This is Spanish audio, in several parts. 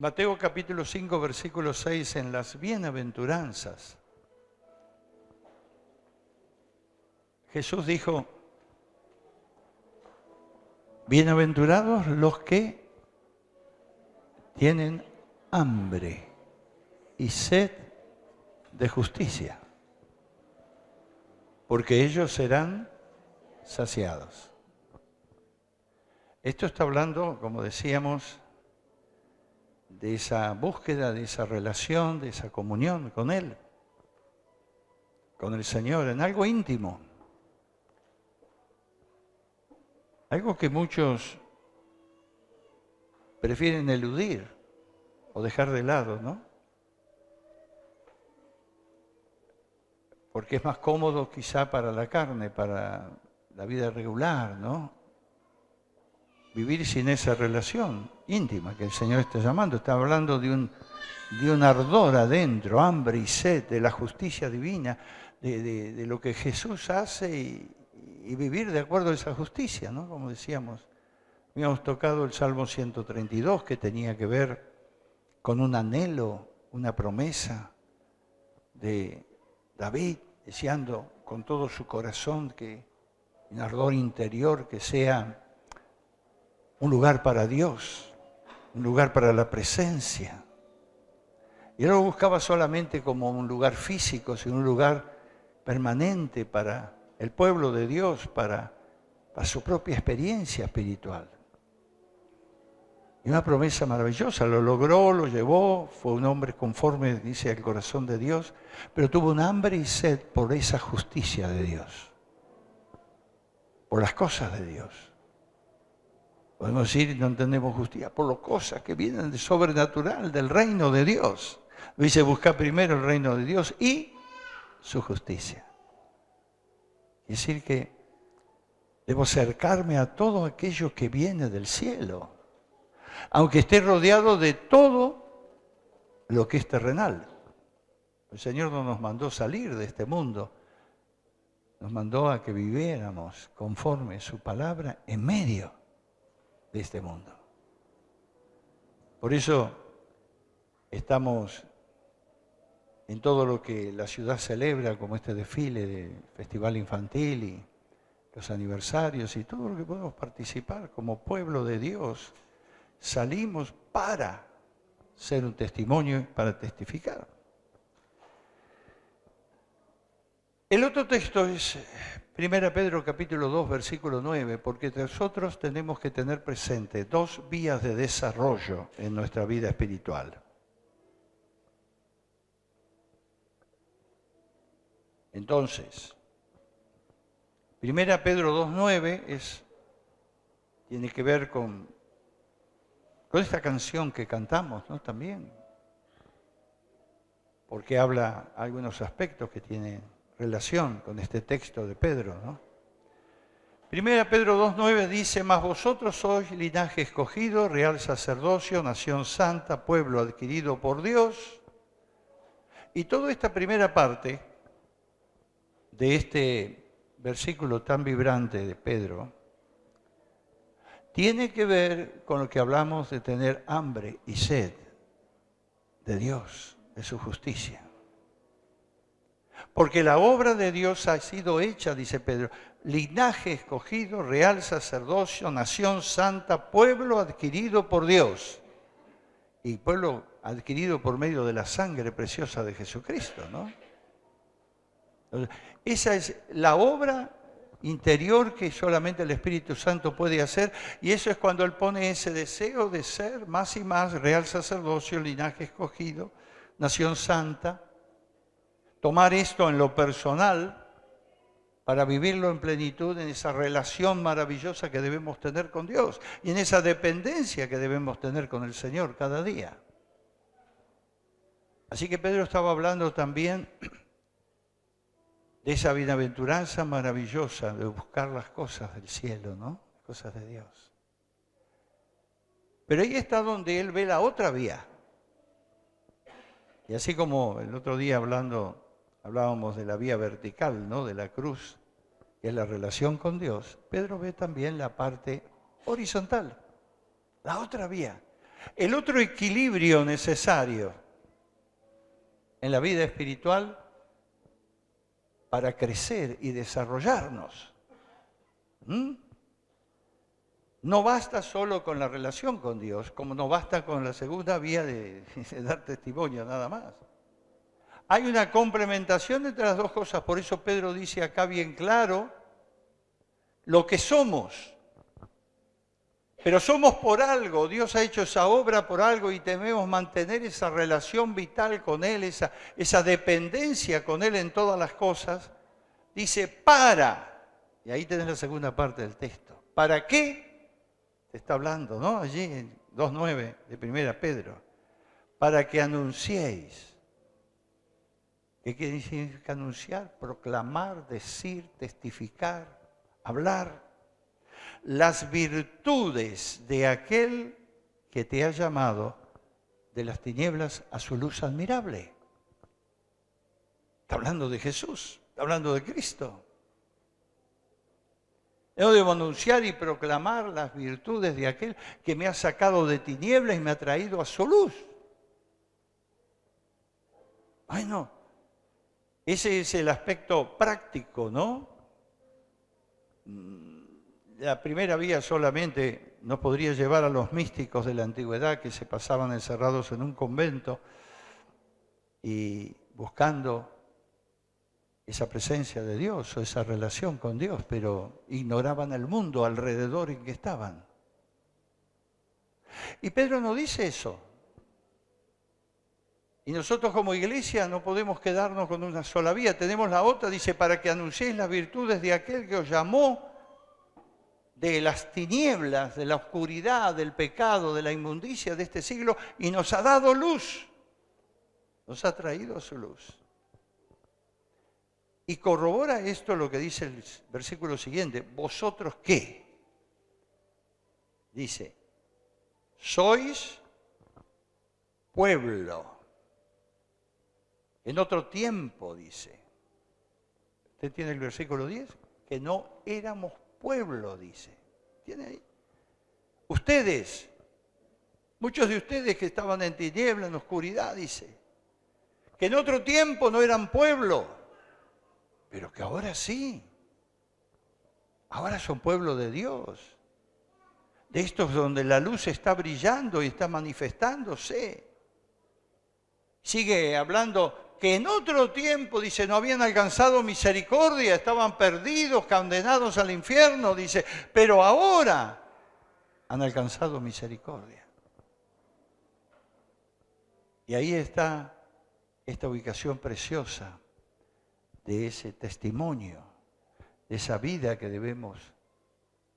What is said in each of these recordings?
Mateo capítulo 5, versículo 6, en las bienaventuranzas, Jesús dijo, bienaventurados los que tienen hambre y sed de justicia, porque ellos serán saciados. Esto está hablando, como decíamos, de esa búsqueda, de esa relación, de esa comunión con Él, con el Señor, en algo íntimo. Algo que muchos prefieren eludir o dejar de lado, ¿no? Porque es más cómodo quizá para la carne, para la vida regular, ¿no? Vivir sin esa relación íntima que el Señor está llamando. Está hablando de un ardor adentro, hambre y sed de la justicia divina, de lo que Jesús hace y vivir de acuerdo a esa justicia, ¿no? Como decíamos, habíamos tocado el Salmo 132, que tenía que ver con un anhelo, una promesa de David, deseando con todo su corazón que un ardor interior que sea un lugar para Dios, un lugar para la presencia. Y no lo buscaba solamente como un lugar físico, sino un lugar permanente para el pueblo de Dios, para su propia experiencia espiritual. Y una promesa maravillosa, lo logró, lo llevó, fue un hombre conforme, dice, al corazón de Dios, pero tuvo un hambre y sed por esa justicia de Dios, por las cosas de Dios. Podemos decir, no entendemos justicia por las cosas que vienen de sobrenatural, del reino de Dios. Dice, buscar primero el reino de Dios y su justicia. Es decir, que debo acercarme a todo aquello que viene del cielo, aunque esté rodeado de todo lo que es terrenal. El Señor no nos mandó salir de este mundo, nos mandó a que viviéramos conforme su palabra en medio de este mundo. Por eso estamos en todo lo que la ciudad celebra, como este desfile del Festival Infantil y los aniversarios y todo lo que podemos participar como pueblo de Dios. Salimos para ser un testimonio, para testificar. El otro texto es 1 Pedro capítulo 2, versículo 9, porque nosotros tenemos que tener presente dos vías de desarrollo en nuestra vida espiritual. Entonces, 1 Pedro 2, 9 tiene que ver con esta canción que cantamos, ¿no? También, porque habla algunos aspectos que tienen relación con este texto de Pedro, ¿no? 1 Pedro 2:9 dice, mas vosotros sois linaje escogido, real sacerdocio, nación santa, pueblo adquirido por Dios. Y toda esta primera parte de este versículo tan vibrante de Pedro tiene que ver con lo que hablamos de tener hambre y sed de Dios, de su justicia. Porque la obra de Dios ha sido hecha, dice Pedro, linaje escogido, real sacerdocio, nación santa, pueblo adquirido por Dios. Y pueblo adquirido por medio de la sangre preciosa de Jesucristo, ¿no? Esa es la obra interior que solamente el Espíritu Santo puede hacer, y eso es cuando Él pone ese deseo de ser más y más real sacerdocio, linaje escogido, nación santa. Tomar esto en lo personal para vivirlo en plenitud, en esa relación maravillosa que debemos tener con Dios y en esa dependencia que debemos tener con el Señor cada día. Así que Pedro estaba hablando también de esa bienaventuranza maravillosa de buscar las cosas del cielo, ¿no? Cosas de Dios. Pero ahí está donde él ve la otra vía. Y así como el otro día hablábamos de la vía vertical, ¿no? De la cruz, que es la relación con Dios, Pedro ve también la parte horizontal, la otra vía. El otro equilibrio necesario en la vida espiritual para crecer y desarrollarnos. No basta solo con la relación con Dios, como no basta con la segunda vía de dar testimonio, nada más. Hay una complementación entre las dos cosas, por eso Pedro dice acá bien claro lo que somos. Pero somos por algo, Dios ha hecho esa obra por algo y debemos mantener esa relación vital con Él, esa dependencia con Él en todas las cosas. Dice, y ahí tenés la segunda parte del texto. ¿Para qué? Te está hablando, ¿no? Allí en 2:9 de 1 Pedro. Para que anunciéis. ¿Qué quiere decir anunciar? Proclamar, decir, testificar, hablar. Las virtudes de aquel que te ha llamado de las tinieblas a su luz admirable. Está hablando de Jesús, está hablando de Cristo. Yo debo anunciar y proclamar las virtudes de aquel que me ha sacado de tinieblas y me ha traído a su luz. Bueno, ese es el aspecto práctico, ¿no? La primera vía solamente nos podría llevar a los místicos de la antigüedad que se pasaban encerrados en un convento y buscando esa presencia de Dios o esa relación con Dios, pero ignoraban el mundo alrededor en que estaban. Y Pedro no dice eso. Y nosotros como iglesia no podemos quedarnos con una sola vía. Tenemos la otra, dice, para que anunciéis las virtudes de aquel que os llamó de las tinieblas, de la oscuridad, del pecado, de la inmundicia de este siglo, y nos ha dado luz, nos ha traído a su luz. Y corrobora esto lo que dice el versículo siguiente, ¿vosotros qué? Dice, sois pueblo. En otro tiempo, dice, ¿usted tiene el versículo 10? Que no éramos pueblo, dice. ¿Tiene ahí? Ustedes, muchos de ustedes que estaban en tiniebla, en oscuridad, dice, que en otro tiempo no eran pueblo, pero que ahora sí. Ahora son pueblo de Dios. De estos donde la luz está brillando y está manifestándose. Sigue hablando que en otro tiempo, dice, no habían alcanzado misericordia, estaban perdidos, condenados al infierno, dice, pero ahora han alcanzado misericordia. Y ahí está esta ubicación preciosa de ese testimonio, de esa vida que debemos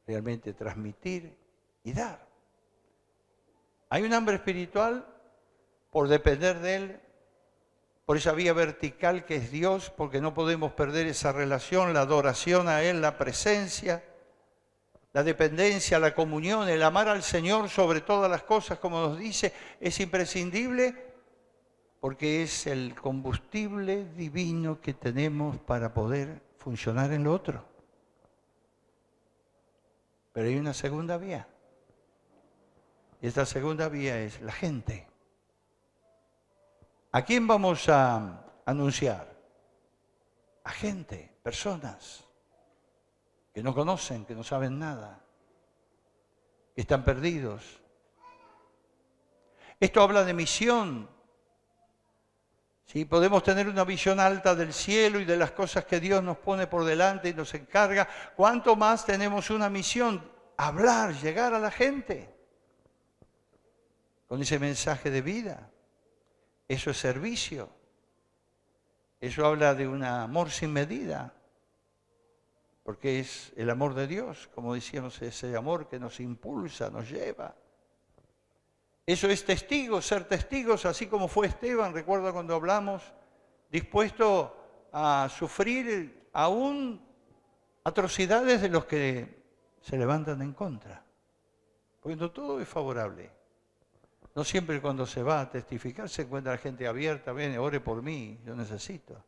realmente transmitir y dar. Hay un hambre espiritual por depender de Él, por esa vía vertical que es Dios, porque no podemos perder esa relación, la adoración a Él, la presencia, la dependencia, la comunión, el amar al Señor sobre todas las cosas, como nos dice, es imprescindible porque es el combustible divino que tenemos para poder funcionar en lo otro. Pero hay una segunda vía. Y esta segunda vía es la gente. ¿A quién vamos a anunciar? A gente, personas que no conocen, que no saben nada, que están perdidos. Esto habla de misión. ¿Sí? Podemos tener una visión alta del cielo y de las cosas que Dios nos pone por delante y nos encarga. ¿Cuánto más tenemos una misión? Hablar, llegar a la gente con ese mensaje de vida. Eso es servicio. Eso habla de un amor sin medida, porque es el amor de Dios, como decíamos, ese amor que nos impulsa, nos lleva. Eso es testigos, ser testigos, así como fue Esteban, recuerda cuando hablamos, dispuesto a sufrir aún atrocidades de los que se levantan en contra, porque no todo es favorable. No siempre cuando se va a testificar se encuentra la gente abierta, ven, ore por mí, yo necesito.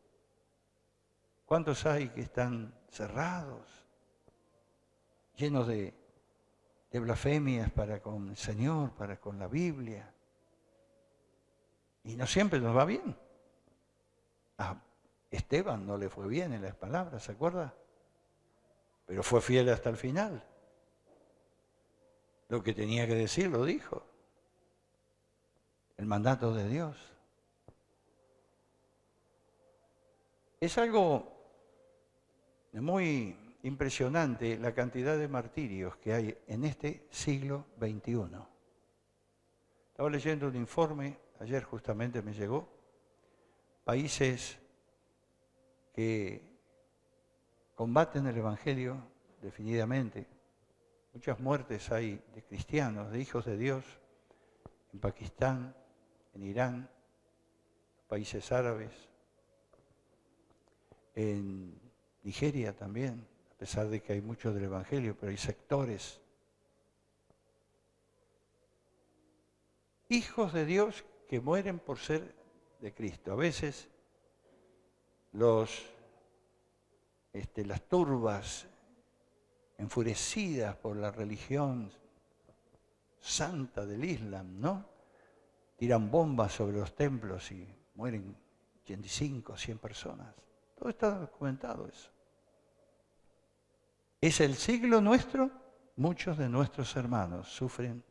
¿Cuántos hay que están cerrados, llenos de de blasfemias para con el Señor, para con la Biblia. Y no siempre nos va bien. A Esteban no le fue bien en las palabras, ¿se acuerda? Pero fue fiel hasta el final. Lo que tenía que decir lo dijo. El mandato de Dios. Es algo muy impresionante la cantidad de martirios que hay en este siglo XXI. Estaba leyendo un informe, ayer justamente me llegó, países que combaten el Evangelio definidamente. Muchas muertes hay de cristianos, de hijos de Dios, en Pakistán, en Irán, países árabes, en Nigeria también, a pesar de que hay mucho del Evangelio, pero hay sectores. Hijos de Dios que mueren por ser de Cristo. A veces las turbas enfurecidas por la religión santa del Islam, ¿no? Tiran bombas sobre los templos y mueren 85, 100 personas. Todo está documentado eso. Es el siglo nuestro, muchos de nuestros hermanos sufren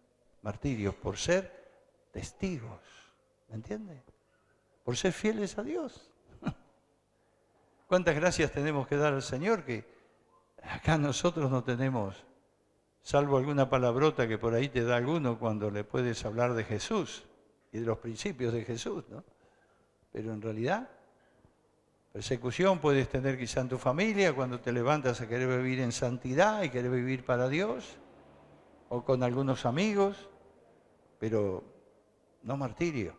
martirios por ser testigos, ¿me entiende? Por ser fieles a Dios. ¿Cuántas gracias tenemos que dar al Señor que acá nosotros no tenemos, salvo alguna palabrota que por ahí te da alguno cuando le puedes hablar de Jesús y de los principios de Jesús, ¿no? Pero en realidad, persecución puedes tener quizá en tu familia cuando te levantas a querer vivir en santidad y querer vivir para Dios, o con algunos amigos, pero no martirio.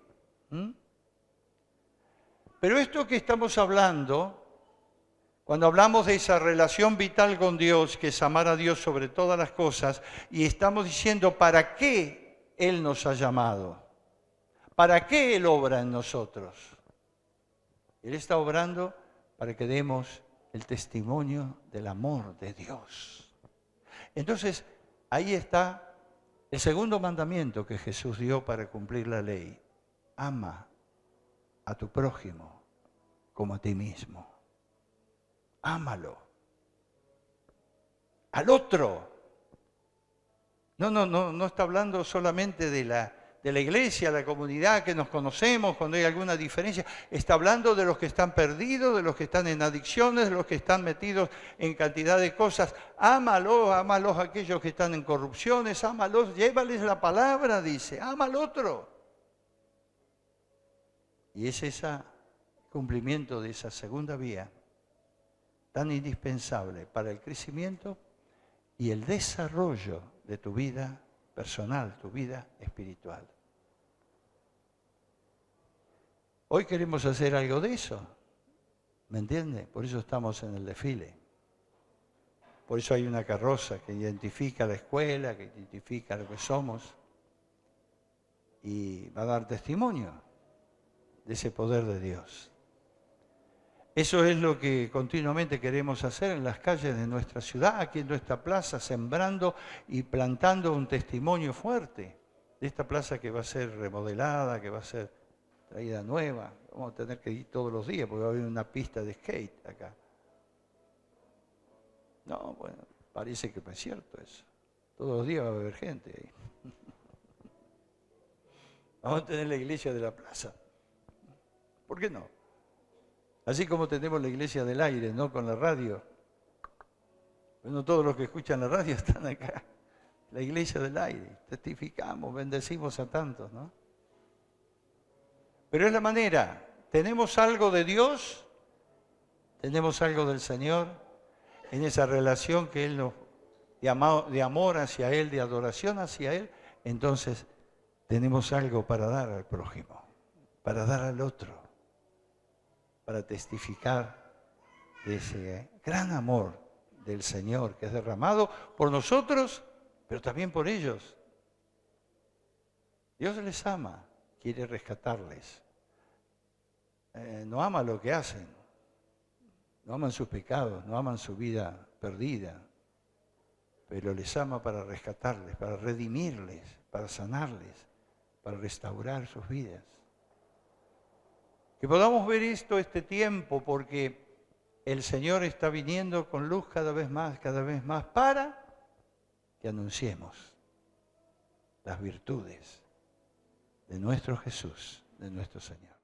Pero esto que estamos hablando, cuando hablamos de esa relación vital con Dios, que es amar a Dios sobre todas las cosas, y estamos diciendo para qué Él nos ha llamado, para qué Él obra en nosotros. Él está obrando para que demos el testimonio del amor de Dios. Entonces, ahí está el segundo mandamiento que Jesús dio para cumplir la ley. Ama a tu prójimo como a ti mismo. Ámalo. Al otro. No está hablando solamente de la iglesia, la comunidad que nos conocemos, cuando hay alguna diferencia. Está hablando de los que están perdidos, de los que están en adicciones, de los que están metidos en cantidad de cosas. Ámalos a aquellos que están en corrupciones, ámalos, llévales la palabra, dice, ama al otro. Y es ese cumplimiento de esa segunda vía tan indispensable para el crecimiento y el desarrollo de tu vida personal, tu vida espiritual. Hoy queremos hacer algo de eso, ¿me entiende? Por eso estamos en el desfile. Por eso hay una carroza que identifica la escuela, que identifica lo que somos y va a dar testimonio de ese poder de Dios. Eso es lo que continuamente queremos hacer en las calles de nuestra ciudad, aquí en nuestra plaza, sembrando y plantando un testimonio fuerte de esta plaza que va a ser remodelada, que va a ser traída nueva. Vamos a tener que ir todos los días porque va a haber una pista de skate acá. No, bueno, parece que no es cierto eso. Todos los días va a haber gente ahí. Vamos a tener la iglesia de la plaza. ¿Por qué no? Así como tenemos la iglesia del aire, ¿no? Con la radio. Bueno, todos los que escuchan la radio están acá. La iglesia del aire. Testificamos, bendecimos a tantos, ¿no? Pero es la manera. Tenemos algo de Dios, tenemos algo del Señor, en esa relación que Él nos, de amor hacia Él, de adoración hacia Él, entonces tenemos algo para dar al prójimo, para dar al otro, para testificar de ese gran amor del Señor que es derramado por nosotros, pero también por ellos. Dios les ama, quiere rescatarles. No ama lo que hacen, no aman sus pecados, no aman su vida perdida. pero les ama para rescatarles, para redimirles, para sanarles, para restaurar sus vidas. Que podamos ver este tiempo, porque el Señor está viniendo con luz cada vez más, para que anunciemos las virtudes de nuestro Jesús, de nuestro Señor.